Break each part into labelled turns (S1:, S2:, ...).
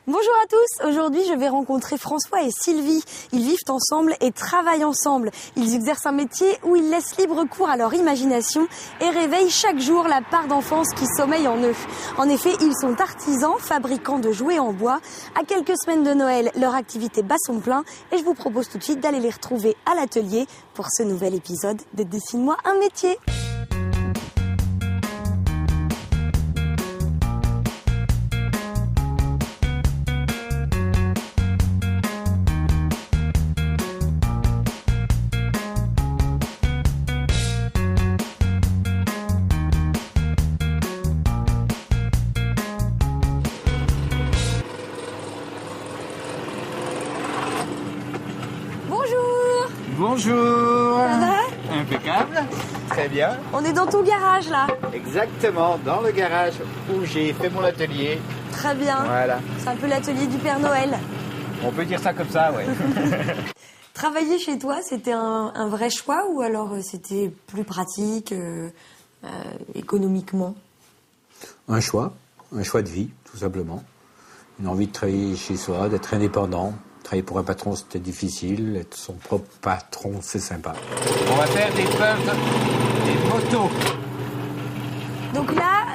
S1: Bonjour à tous, aujourd'hui je vais rencontrer François et Sylvie. Ils vivent ensemble et travaillent ensemble. Ils exercent un métier où ils laissent libre cours à leur imagination et réveillent chaque jour la part d'enfance qui sommeille en eux. En effet, ils sont artisans, fabricants de jouets en bois. À quelques semaines de Noël, leur activité bat son plein et je vous propose tout de suite d'aller les retrouver à l'atelier pour ce nouvel épisode de Dessine-moi un métier.
S2: Bonjour.
S1: Ça va ?
S2: Impeccable. Très bien.
S1: On est dans ton garage là.
S2: Exactement, dans le garage où j'ai fait mon atelier.
S1: Très bien.
S2: Voilà.
S1: C'est un peu l'atelier du Père Noël.
S2: On peut dire ça comme ça, ouais.
S1: Travailler chez toi, c'était un vrai choix ou alors c'était plus pratique économiquement ?
S3: Un choix de vie, tout simplement. Une envie de travailler chez soi, d'être indépendant. Travailler pour un patron, c'était difficile. Être son propre patron, c'est sympa.
S2: On va faire des puffs, des motos.
S1: Donc là,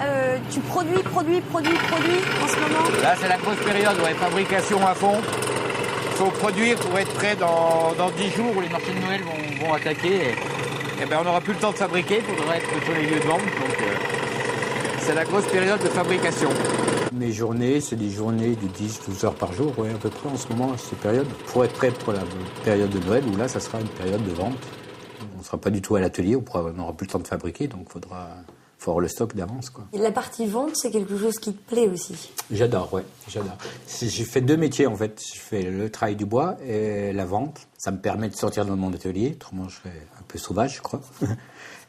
S1: tu produis en ce moment ?
S2: Là, c'est la grosse période, ouais, fabrication à fond. Il faut produire pour être prêt dans 10 jours où les marchés de Noël vont attaquer. Et ben, on n'aura plus le temps de fabriquer, il faudra être sur les lieux de vente. Donc, c'est la grosse période de fabrication.
S3: Mes journées, c'est des journées de 10-12 heures par jour, ouais, à peu près en ce moment, à cette période. Pour être prêt pour la période de Noël, où là, ça sera une période de vente. On ne sera pas du tout à l'atelier, on n'aura plus le temps de fabriquer, donc il faut avoir le stock d'avance, quoi.
S1: Et la partie vente, c'est quelque chose qui te plaît aussi ?
S3: J'adore. J'ai fait 2 métiers, en fait. Je fais le travail du bois et la vente. Ça me permet de sortir de mon atelier, autrement je serais un peu sauvage, je crois.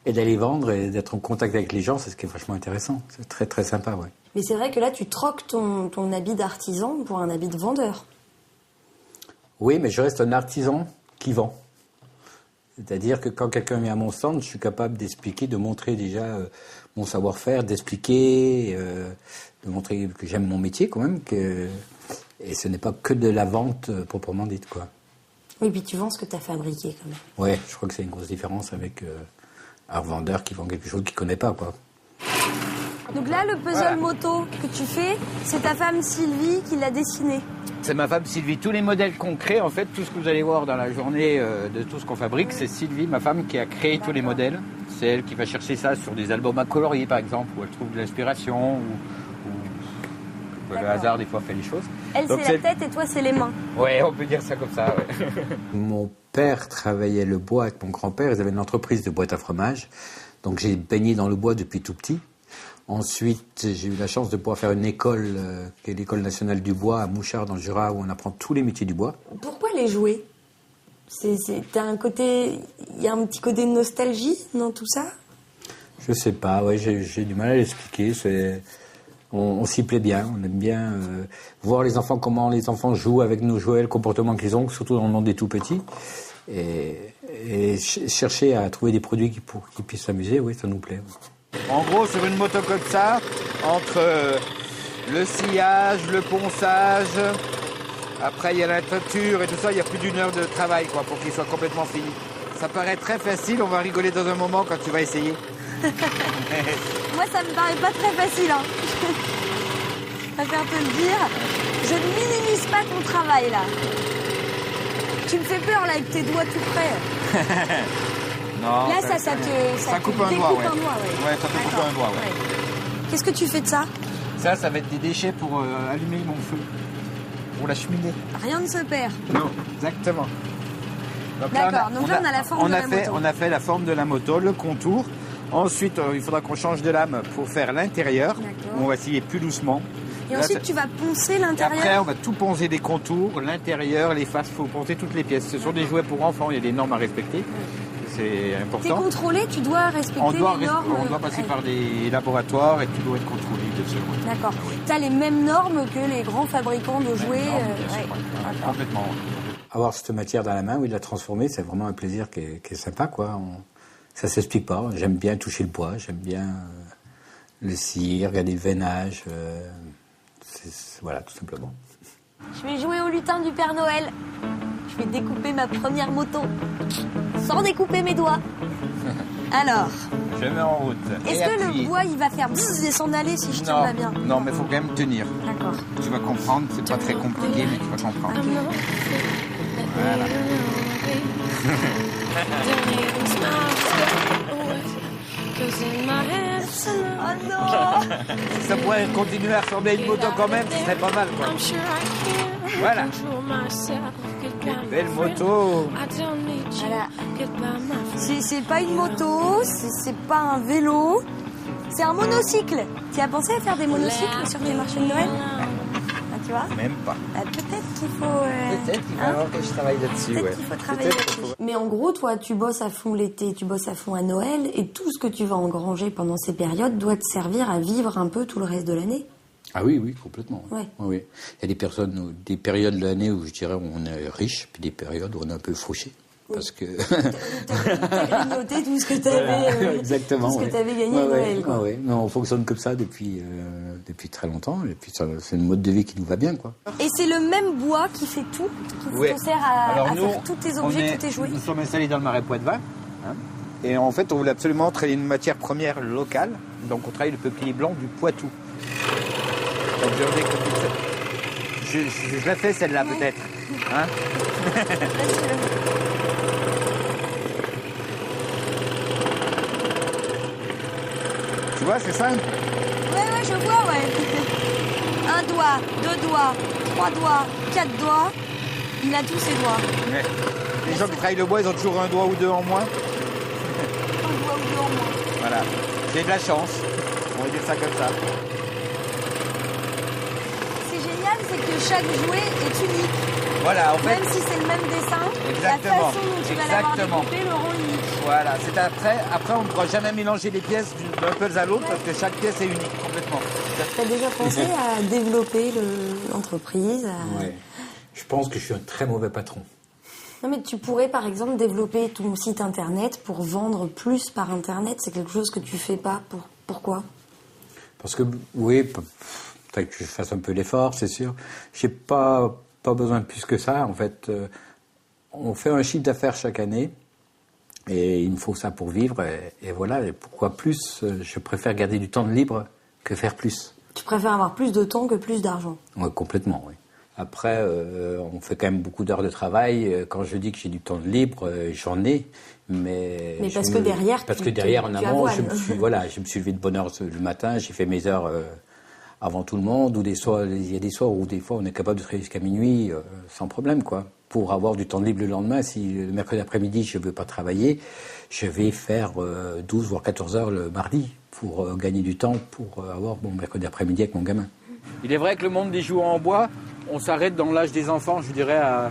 S3: Et d'aller vendre et d'être en contact avec les gens, c'est ce qui est vachement intéressant. C'est très, très sympa, ouais.
S1: Mais c'est vrai que là, tu troques ton habit d'artisan pour un habit de vendeur.
S3: Oui, mais je reste un artisan qui vend. C'est-à-dire que quand quelqu'un vient à mon stand, je suis capable d'expliquer, de montrer déjà mon savoir-faire, d'expliquer, de montrer que j'aime mon métier quand même. Et ce n'est pas que de la vente proprement dite, quoi.
S1: Oui, puis tu vends ce que tu as fabriqué quand même.
S3: Oui, je crois que c'est une grosse différence avec un revendeur qui vend quelque chose qu'il ne connaît pas, quoi.
S1: Donc là, le puzzle moto que tu fais, c'est ta femme Sylvie qui l'a dessiné.
S2: C'est ma femme Sylvie. Tous les modèles qu'on crée, en fait, tout ce que vous allez voir dans la journée de tout ce qu'on fabrique, c'est Sylvie, ma femme, qui a créé tous les modèles. C'est elle qui va chercher ça sur des albums à colorier, par exemple, où elle trouve de l'inspiration, ou le hasard, des fois, fait les choses.
S1: Elle,
S2: donc,
S1: c'est la tête et toi, c'est les mains.
S2: Ouais, on peut dire ça comme ça, ouais.
S3: Mon père travaillait le bois avec mon grand-père. Ils avaient une entreprise de boîtes à fromage. Donc j'ai baigné dans le bois depuis tout petit. Ensuite, j'ai eu la chance de pouvoir faire une école, qui est l'École nationale du bois à Mouchard dans le Jura, où on apprend tous les métiers du bois.
S1: Pourquoi les jouets ? T'as un côté, il y a un petit côté de nostalgie dans tout ça ?
S3: Je sais pas, ouais, j'ai du mal à l'expliquer. On s'y plaît bien, on aime bien voir les enfants, comment les enfants jouent avec nos jouets, le comportement qu'ils ont, surtout dans le monde des tout petits. Et chercher à trouver des produits qui puissent s'amuser, oui, ça nous plaît.
S2: En gros, sur une moto comme ça, entre le sciage, le ponçage, après il y a la teinture et tout ça, il y a plus d'1 heure de travail, quoi, pour qu'il soit complètement fini. Ça paraît très facile, on va rigoler dans un moment quand tu vas essayer.
S1: Moi, ça me paraît pas très facile, hein. Je préfère te le dire. Je ne minimise pas ton travail, là. Tu me fais peur, là, avec tes doigts tout près.
S2: Non,
S1: là, ça
S2: coupe
S1: te
S2: un doigt, ouais.
S1: Ouais,
S2: ça te coupe un doigt, ouais.
S1: Qu'est-ce que tu fais de ça ?
S2: Ça va être des déchets pour allumer mon feu. Pour la cheminée.
S1: Rien ne se perd.
S2: Non, exactement.
S1: D'accord, donc là, on a la forme de la moto.
S2: On a fait la forme de la moto, le contour. Ensuite, il faudra qu'on change de lame pour faire l'intérieur. On va essayer plus doucement.
S1: Et ensuite, tu vas poncer l'intérieur.
S2: Après, on va tout poncer des contours, l'intérieur, les faces, il faut poncer toutes les pièces. Ce sont des jouets pour enfants, il y a des normes à respecter. C'est important.
S1: T'es contrôlé, tu dois respecter les normes.
S2: On doit passer par des laboratoires et tu dois être contrôlé dessus.
S1: D'accord. Tu as les mêmes normes que les grands fabricants de jouets.
S2: Complètement.
S3: Avoir cette matière dans la main, oui, de la transformer, c'est vraiment un plaisir qui est sympa, quoi. Ça s'explique pas. J'aime bien toucher le bois, j'aime bien le scier, regarder le veinage. Voilà, tout simplement.
S1: Je vais jouer au lutin du Père Noël. Je vais découper ma première moto. Sans découper mes doigts. Alors,
S2: Je mets en route.
S1: est-ce
S2: Et
S1: que
S2: appuie.
S1: le bois, il va faire bzzz et s'en aller si je tiens pas bien?
S2: Non, mais il faut quand même tenir.
S1: D'accord.
S2: Tu vas comprendre, c'est pas très compliqué, mais tu vas comprendre. Voilà.
S1: Oh non!
S2: Si ça pourrait continuer à ressembler à une moto quand même, ce serait pas mal, quoi. Voilà. Belle moto.
S1: Voilà. C'est pas une moto, c'est pas un vélo, c'est un monocycle. Tu as pensé à faire des monocycles sur tes marchés de Noël? Ah, tu vois?
S2: Même pas.
S1: Peut-être qu'il faut...
S2: Peut-être qu'il va falloir que je travaille là-dessus,
S1: Peut-être
S2: ouais.
S1: qu'il faut travailler
S2: Peut-être
S1: là-dessus.
S2: qu'il faut-
S1: Mais en gros, toi, tu bosses à fond l'été, tu bosses à fond à Noël, et tout ce que tu vas engranger pendant ces périodes doit te servir à vivre un peu tout le reste de l'année.
S3: Ah oui, oui, complètement.
S1: Ouais.
S3: Oui. Il y a des périodes de l'année où je dirais on est riche, puis des périodes où on est un peu fauché. Parce que...
S1: T'as grignoté tout ce que t'avais
S3: Exactement.
S1: tout ce que
S3: ouais.
S1: t'avais gagné à Noël, quoi.
S3: Ouais. Non, on fonctionne comme ça depuis très longtemps, et puis c'est une mode de vie qui nous va bien, quoi.
S1: Et c'est le même bois qui fait tout, qui
S2: Ouais.
S1: te sert à
S2: Alors nous,
S1: faire tous tes objets, tous tes jouets.
S2: nous sommes installés dans le Marais Poitevin. Hein, et en fait, on voulait absolument travailler une matière première locale. Donc on travaille le peuplier blanc du Poitou. Donc je la fais celle-là peut-être. Hein. Tu vois, c'est simple.
S1: Ouais, je vois, ouais. Un doigt, 2 doigts, 3 doigts, 4 doigts. Il a tous ses doigts.
S2: Ouais. Les gens qui travaillent le bois, ils ont toujours un doigt ou deux en moins.
S1: Un doigt ou 2 en moins.
S2: Voilà. J'ai de la chance. On va dire ça comme ça.
S1: C'est génial, c'est que chaque jouet est unique.
S2: Voilà, en fait.
S1: Même si c'est le même dessin,
S2: Exactement.
S1: la façon dont tu vas l'avoir
S2: Exactement.
S1: découpé le rend unique.
S2: Voilà, c'est après on ne pourra jamais mélanger les pièces d'un puzzle à l'autre parce que chaque pièce est unique complètement.
S1: T'as déjà pensé à développer l'entreprise
S3: Ouais. Je pense que je suis un très mauvais patron.
S1: Non, mais tu pourrais par exemple développer ton site internet pour vendre plus par internet. C'est quelque chose que tu fais pas. Pourquoi?
S3: Parce que, oui, peut-être que je fasse un peu l'effort, c'est sûr. J'ai pas besoin de plus que ça, en fait. On fait un chiffre d'affaires chaque année. Et il me faut ça pour vivre, et voilà. Et pourquoi plus? Je préfère garder du temps de libre que faire plus.
S1: Tu préfères avoir plus de temps que plus d'argent?
S3: Ouais, complètement, oui. Après, on fait quand même beaucoup d'heures de travail. Quand je dis que j'ai du temps de libre, j'en ai. Mais
S1: parce que derrière,
S3: en amont,
S1: avoines.
S3: je me suis levé de bonne heure le matin, j'ai fait mes heures avant tout le monde. Ou il y a des soirs où des fois on est capable de travailler jusqu'à minuit sans problème, quoi. Pour avoir du temps de libre le lendemain, si le mercredi après-midi je ne veux pas travailler, je vais faire 12 voire 14 heures le mardi pour gagner du temps pour avoir mon mercredi après-midi avec mon gamin.
S2: Il est vrai que le monde des jouets en bois, on s'arrête dans l'âge des enfants, je dirais à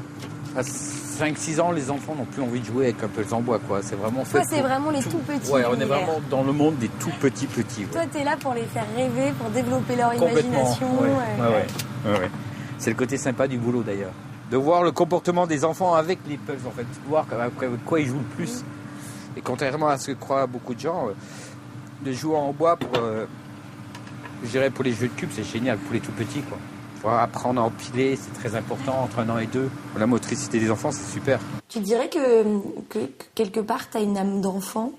S2: 5-6 ans, les enfants n'ont plus envie de jouer avec un puzzle en bois, quoi. C'est vraiment fait.
S1: Toi, c'est vraiment les tout petits.
S2: Ouais, on est
S1: l'univers.
S2: vraiment dans le monde des tout petits. Ouais.
S1: Toi, t'es là pour les faire rêver, pour développer leur
S2: Complètement.
S1: imagination.
S2: Ouais. C'est le côté sympa du boulot d'ailleurs. De voir le comportement des enfants avec les puzzles, en fait. Voir avec quoi ils jouent le plus. Et contrairement à ce que croient beaucoup de gens, de jouer en bois je dirais pour les jeux de cubes, c'est génial pour les tout petits, quoi. Faut apprendre à empiler, c'est très important entre 1 an et 2. La motricité des enfants, c'est super.
S1: Tu dirais que quelque part, t'as une âme d'enfant?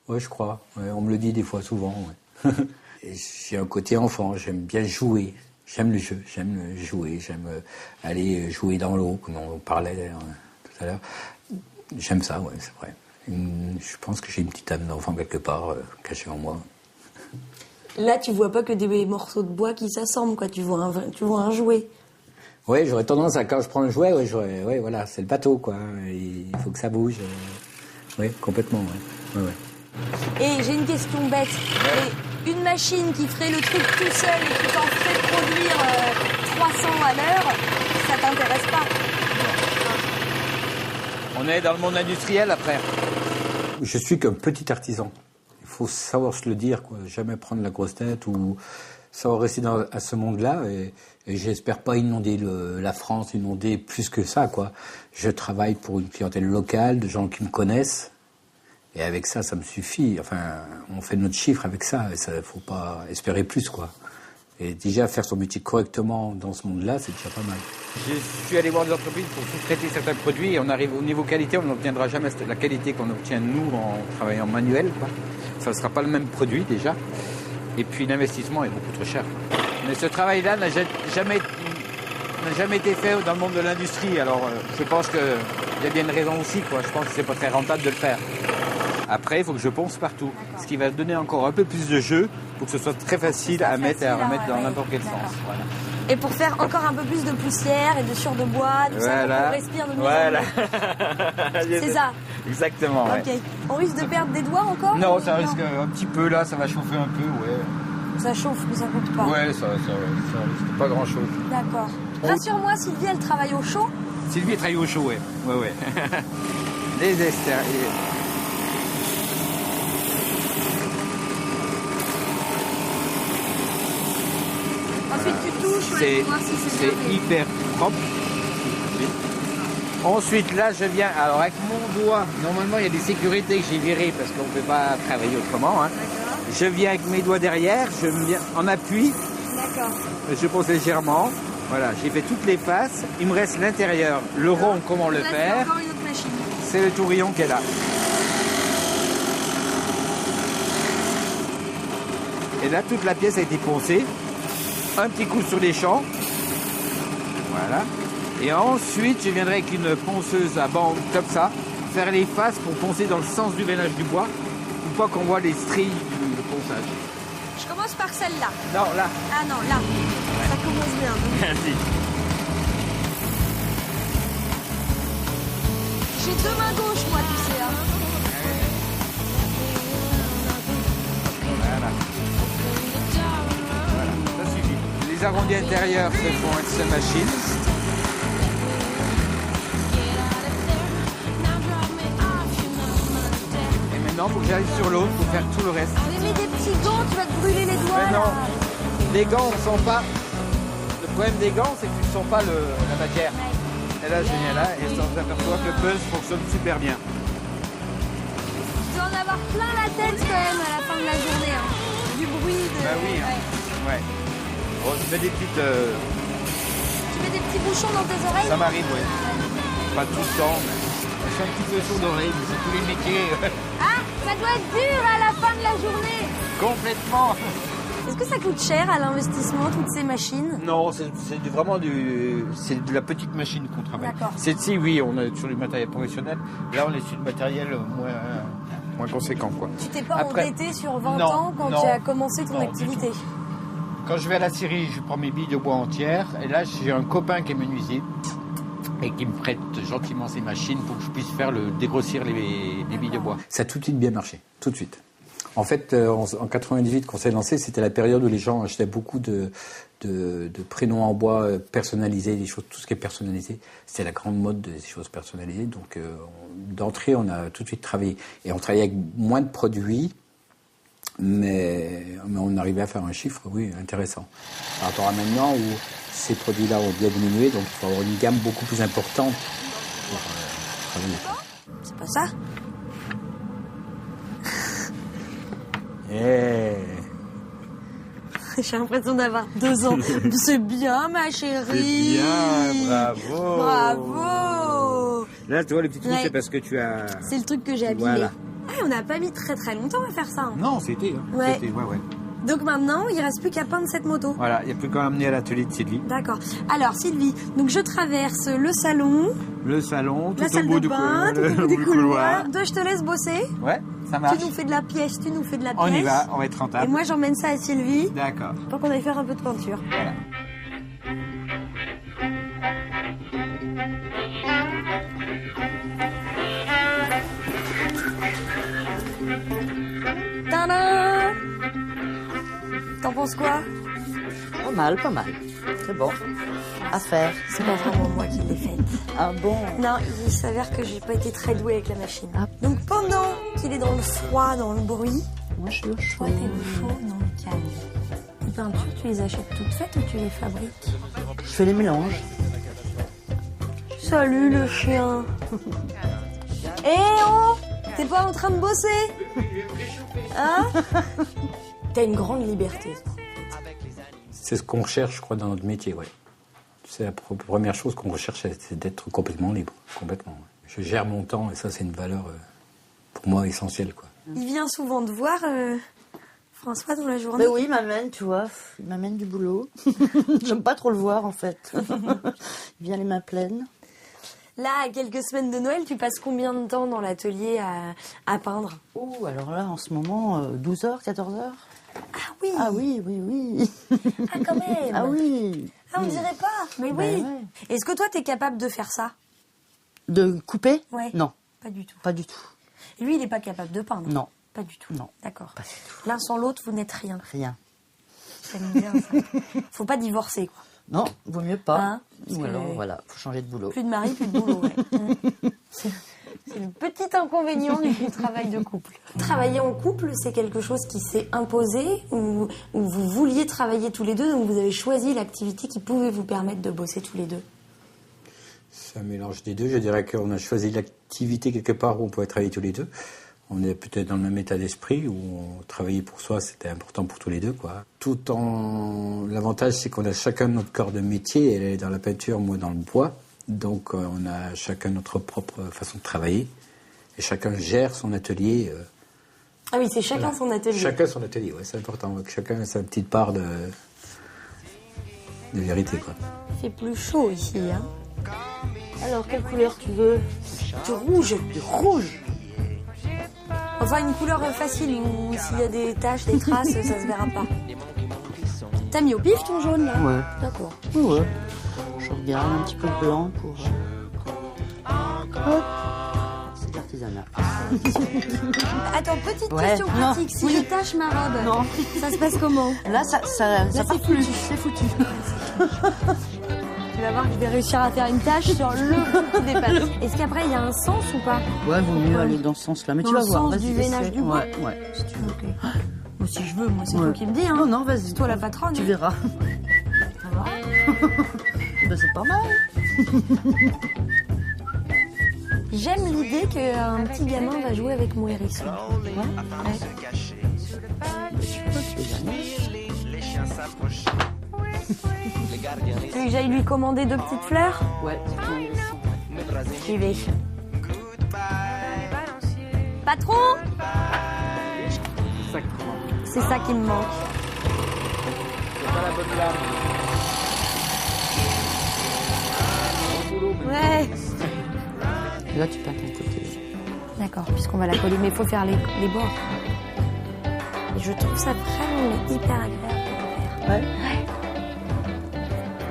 S3: Oui, je crois. Ouais, on me le dit des fois, souvent. Ouais. Et j'ai un côté enfant, j'aime bien jouer. J'aime le jeu, j'aime jouer, j'aime aller jouer dans l'eau, comme on parlait tout à l'heure. J'aime ça, ouais, c'est vrai. Je pense que j'ai une petite âme d'enfant quelque part, cachée en moi.
S1: Là, tu vois pas que des morceaux de bois qui s'assemblent, quoi. Tu vois un jouet.
S3: Oui, j'aurais tendance à, quand je prends le jouet, voilà, c'est le bateau, quoi. Il faut que ça bouge. Oui, complètement, ouais.
S1: Et j'ai une question bête. Et une machine qui ferait le truc tout seul et qui t'en ferait produire 300 à l'heure, ça t'intéresse pas?
S2: On est dans le monde industriel après.
S3: Je suis qu'un petit artisan. Il faut savoir se le dire, quoi. Jamais prendre la grosse tête ou savoir rester à ce monde-là. Et j'espère pas inonder la France, inonder plus que ça, quoi. Je travaille pour une clientèle locale, de gens qui me connaissent. Et avec ça, ça me suffit. Enfin, on fait notre chiffre avec ça. Et ça, faut pas espérer plus, quoi. Et déjà, faire son métier correctement dans ce monde-là, c'est déjà pas mal.
S2: Je suis allé voir des entreprises pour sous-traiter certains produits et on arrive au niveau qualité, on n'obtiendra jamais la qualité qu'on obtient nous en travaillant manuel, quoi. Ça ne sera pas le même produit déjà. Et puis l'investissement est beaucoup trop cher. Mais ce travail-là n'a jamais été fait dans le monde de l'industrie. Alors je pense qu'il y a bien une raison aussi, quoi. Je pense que c'est pas très rentable de le faire. Après, il faut que je ponce partout. Ce qui va donner encore un peu plus de jeu pour que ce soit très facile à mettre et à remettre dans n'importe quel sens. Voilà.
S1: Et pour faire encore un peu plus de poussière et de sueur de bois, tout ça, pour qu'on respire de mieux en mieux. C'est ça.
S2: Exactement, ouais.
S1: Ok. On risque de perdre des doigts encore?
S2: Non, ça risque un petit peu là, ça va chauffer un peu, ouais.
S1: Ça chauffe, mais ça compte pas.
S2: Ouais, ça risque pas grand chose.
S1: D'accord. Rassure-moi, Sylvie, elle travaille au chaud?
S2: Sylvie travaille au chaud, ouais. Ouais. Les esters.
S1: Ensuite, tu touches,
S2: c'est
S1: voir si c'est bien.
S2: Hyper propre. Ensuite, là, je viens. Alors, avec mon doigt, normalement, il y a des sécurités que j'ai virées parce qu'on ne peut pas travailler autrement. Hein. Je viens avec mes doigts derrière, je viens en appui.
S1: D'accord.
S2: Je pose légèrement. Voilà, j'ai fait toutes les faces. Il me reste l'intérieur, le rond, comment le faire.
S1: Encore une autre machine.
S2: C'est le tourillon qui est là. Et là, toute la pièce a été poncée. Un petit coup sur les champs. Voilà. Et ensuite, je viendrai avec une ponceuse à bande comme ça, faire les faces pour poncer dans le sens du ménage du bois, pour pas qu'on voit les stries du ponçage.
S1: Je commence par celle-là.
S2: Non, là.
S1: Ah non, là. Ouais. Ça commence bien.
S2: Merci.
S1: J'ai deux mains gauches, moi, tu sais. Hein.
S2: Voilà. Voilà, ça suffit. Les arrondis intérieurs se font avec cette machine. Il faut que j'arrive sur l'autre pour faire tout le reste.
S1: Mais mets des petits gants, tu vas te brûler les doigts.
S2: Mais non,
S1: là.
S2: les gants ne sont pas... Le problème des gants, c'est qu'ils ne sont pas la matière. Et là, je viens là et on s'aperçoit que le buzz fonctionne super bien.
S1: Tu dois en avoir plein la tête quand même à la fin de la journée. Hein. Du bruit.
S2: Bah oui, ouais. Bon, je mets des petites...
S1: Tu mets des petits bouchons dans tes oreilles?
S2: Ça m'arrive, oui. Pas tout le temps, mais je suis un petit peu sourd d'oreille, mais c'est tous les métiers.
S1: Ah, ça doit être dur à la fin de la journée.
S2: Complètement.
S1: Est-ce que ça coûte cher à l'investissement, toutes ces machines?
S2: Non, c'est vraiment c'est de la petite machine qu'on travaille.
S1: D'accord.
S2: Celle-ci, oui, on est sur du matériel professionnel. Là, on est sur du matériel moins conséquent, quoi.
S1: Tu t'es pas endetté sur 20
S2: non,
S1: ans quand
S2: non,
S1: tu as commencé ton
S2: non,
S1: activité?
S2: Quand je vais à la scierie, je prends mes billes de bois entières. Et là, j'ai un copain qui est menuisier et qui me prête gentiment ses machines pour que je puisse dégrossir les billes de bois.
S3: Ça a tout de suite bien marché, tout de suite. En fait, en 98, quand on s'est lancé, c'était la période où les gens achetaient beaucoup de prénoms en bois personnalisés, des choses, tout ce qui est personnalisé. C'était la grande mode des choses personnalisées. Donc, d'entrée, on a tout de suite travaillé. Et on travaillait avec moins de produits, mais on arrivait à faire un chiffre, oui, intéressant. Par rapport à maintenant, où ces produits-là ont bien diminué, donc il faut avoir une gamme beaucoup plus importante pour travailler.
S1: C'est pas ça?
S3: Yeah.
S1: J'ai l'impression d'avoir 2 ans. C'est bien, ma chérie.
S2: C'est bien, bravo.
S1: Bravo.
S2: Là, tu vois, les petits trous, c'est parce que tu as...
S1: C'est le truc que j'ai abîmé.
S2: Voilà.
S1: Ah, on n'a pas mis très très longtemps à faire ça. Hein.
S2: Non, c'était. Hein.
S1: Ouais.
S2: C'était, ouais.
S1: Donc maintenant, il ne reste plus qu'à peindre cette moto.
S2: Voilà, il n'y a plus qu'à l'amener à l'atelier de Sylvie.
S1: D'accord. Alors, Sylvie, donc je traverse le salon,
S2: Le salon,
S1: la
S2: tout
S1: salle
S2: au bout
S1: de
S2: du
S1: bain, tout au bout du couloir. Toi, je te laisse bosser.
S2: Ouais, ça marche.
S1: Tu nous fais de la pièce,
S2: On y va, on va être rentable.
S1: Et moi, j'emmène ça à Sylvie
S2: D'accord.
S1: pour qu'on aille faire un peu de peinture.
S2: Voilà.
S1: Tadam! T'en penses quoi?
S4: Pas mal. C'est bon. À faire.
S1: C'est pas vraiment moi qui l'ai faite.
S4: Ah bon?
S1: Non, il s'avère que j'ai pas été très douée avec la machine. Donc pendant qu'il est dans le froid, dans le bruit,
S4: Moi, je suis au chaud.
S1: toi t'es au chaud, dans le calme. Les peintures, tu les achètes toutes faites ou tu les fabriques?
S4: Je fais les mélanges.
S1: Salut le chien. Eh oh! T'es pas en train de bosser? Hein? T'as une grande liberté.
S3: C'est ce qu'on recherche, je crois, dans notre métier, ouais. C'est la première chose qu'on recherche, c'est d'être complètement libre, complètement. Ouais. Je gère mon temps et ça, c'est une valeur, pour moi, essentielle, quoi.
S1: Il vient souvent te voir, François, dans la journée?
S4: Mais oui, il m'amène, tu vois, il m'amène du boulot. J'aime pas trop le voir, en fait. Il vient les mains pleines.
S1: Là, à quelques semaines de Noël, tu passes combien de temps dans l'atelier à peindre?
S4: Oh, alors là, en ce moment, 12h, 14h.
S1: Ah oui.
S4: Ah oui, oui, oui.
S1: Ah, quand même.
S4: Ah oui.
S1: Ah, on dirait pas. Mais oui.
S4: Ben ouais.
S1: Est-ce que toi, t'es capable de faire ça?
S4: De couper?
S1: Ouais.
S4: Non,
S1: Pas du tout.
S4: pas du tout.
S1: Et lui, il est pas capable de peindre?
S4: Non.
S1: Pas du tout.
S4: Non.
S1: D'accord.
S4: Pas du tout.
S1: L'un sans l'autre, vous n'êtes rien.
S4: Rien.
S1: J'aime bien ça. Faut pas divorcer, quoi.
S4: Non, vaut mieux pas.
S1: Hein, parce
S4: Ou
S1: que-
S4: alors, voilà, faut changer de boulot.
S1: Plus de mari, plus de boulot. Ouais. C'est le petit inconvénient du travail de couple. Travailler en couple, c'est quelque chose qui s'est imposé ou vous vouliez travailler tous les deux, donc vous avez choisi l'activité qui pouvait vous permettre de bosser tous les deux?
S3: C'est un mélange des deux. Je dirais qu'on a choisi l'activité quelque part où on pouvait travailler tous les deux. On est peut-être dans le même état d'esprit où travailler pour soi, c'était important pour tous les deux, quoi. Tout en... L'avantage, c'est qu'on a chacun notre corps de métier. Elle est dans la peinture, moi dans le bois. Donc, on a chacun notre propre façon de travailler. Et chacun gère son atelier.
S1: Ah oui, c'est chacun
S3: Voilà.
S1: son atelier.
S3: Chacun son atelier, ouais, c'est important. Chacun a sa petite part de vérité, quoi.
S1: Il fait plus chaud ici, hein.
S4: Alors, quelle couleur tu veux?
S1: Du rouge.
S4: Du rouge.
S1: Enfin, une couleur facile où s'il y a des taches, des traces, ça se verra pas. T'as mis au pif ton jaune, là?
S4: Ouais.
S1: D'accord.
S4: Ouais. Je regarde un petit peu le blanc pour... Hop. C'est de l'artisanat.
S1: Attends, petite
S4: Ouais,
S1: question
S4: non,
S1: pratique. Si
S4: oui.
S1: je tâche ma robe,
S4: Non.
S1: ça se passe comment?
S4: Là, ça
S1: c'est
S4: part plus. C'est foutu.
S1: Tu vas voir que je vais réussir à faire une tache sur le bout qui dépasse. Est-ce qu'après, il y a un sens ou pas?
S4: Ouais, vaut mieux aller dans ce sens-là. Mais
S1: Dans
S4: tu vas
S1: le
S4: voir.
S1: sens
S4: Vas-y,
S1: du veinage
S4: essaie.
S1: du bois.
S4: Ouais, ouais, si tu veux.
S1: Ok. Moi, si je veux, moi, c'est
S4: Ouais.
S1: toi qui me dis, hein.
S4: Non, non, vas-y.
S1: C'est toi la patronne.
S4: Tu
S1: hein.
S4: verras.
S1: Ça va.
S4: Ben, c'est pas mal.
S1: J'aime l'idée qu'un petit gamin va jouer avec mon hérisson. Ouais. Tu veux que j'aille lui commander 2 petites fleurs?
S4: Ouais, c'est ton hérisson.
S1: J'y vais. Patron? C'est ça qui me manque. Ouais.
S4: Là, tu peins ton côté.
S1: D'accord, puisqu'on va la coller, mais il faut faire les bords. Et je trouve ça vraiment hyper agréable de le faire.
S4: Ouais.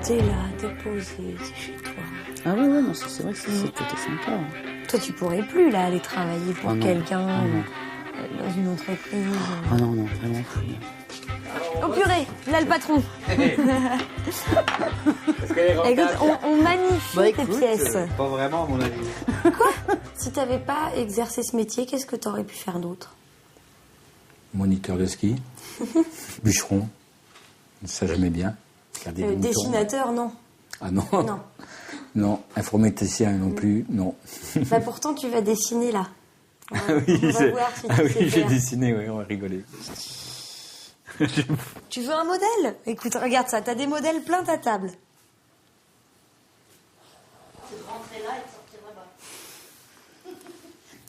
S1: T'es là, t'es posé, c'est chez toi.
S4: Ah oui, ouais, non, c'est vrai que c'est le côté sympa. Hein.
S1: Toi, tu pourrais plus là aller travailler pour
S4: Ah non.
S1: quelqu'un
S4: Ah non.
S1: dans une entreprise.
S4: Ah non, non, vraiment plus.
S1: Oh purée, là le patron. Écoute, on magnifie
S4: Bah,
S1: tes
S4: écoute,
S1: pièces.
S3: Pas vraiment, à mon avis.
S1: Si t'avais pas exercé ce métier, qu'est-ce que t'aurais pu faire d'autre?
S3: Moniteur de ski, bûcheron, ça j'aimais bien. Garder des moutons.
S1: Dessinateur, non.
S3: Ah non.
S1: Non.
S3: Non, informaticien non plus, non.
S1: Bah pourtant, tu vas dessiner là. On va,
S3: Oui,
S1: on va voir si tu sais
S3: j'ai
S1: faire.
S3: dessiné, oui, on va rigoler.
S1: Tu veux un modèle? Écoute, regarde ça, t'as des modèles plein ta table.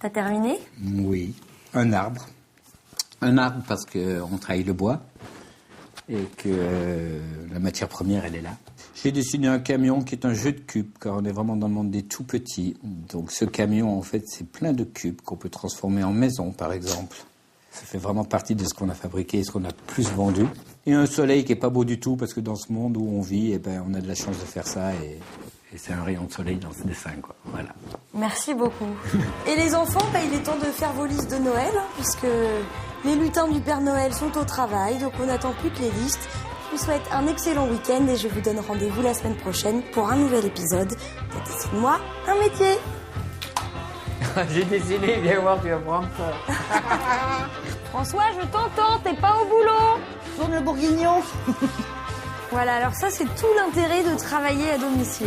S1: T'as terminé?
S3: Oui, un arbre. Un arbre parce qu'on travaille le bois et que la matière première, elle est là. J'ai dessiné un camion qui est un jeu de cubes, car on est vraiment dans le monde des tout petits. Donc ce camion, en fait, c'est plein de cubes qu'on peut transformer en maison, par exemple. Ça fait vraiment partie de ce qu'on a fabriqué et ce qu'on a plus vendu. Et un soleil qui est pas beau du tout, parce que dans ce monde où on vit, eh ben, on a de la chance de faire ça et c'est un rayon de soleil dans ce dessin, quoi. Voilà.
S1: Merci beaucoup. Et les enfants, bah, il est temps de faire vos listes de Noël, hein, puisque les lutins du Père Noël sont au travail, donc on n'attend plus que les listes. Je vous souhaite un excellent week-end et je vous donne rendez-vous la semaine prochaine pour un nouvel épisode de Dessine-moi un métier.
S2: J'ai dessiné, viens voir, tu vas prendre ça.
S1: François, je t'entends, t'es pas au boulot.
S4: Tourne le bourguignon.
S1: Voilà, alors ça c'est tout l'intérêt de travailler à domicile.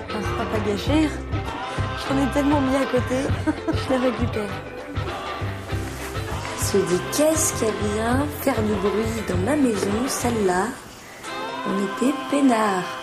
S1: Ah, ça va pas gâcher. J'en ai tellement mis à côté, je les récupère. se dit qu'est-ce qu'elle vient faire du bruit dans ma maison, celle-là. On était peinards.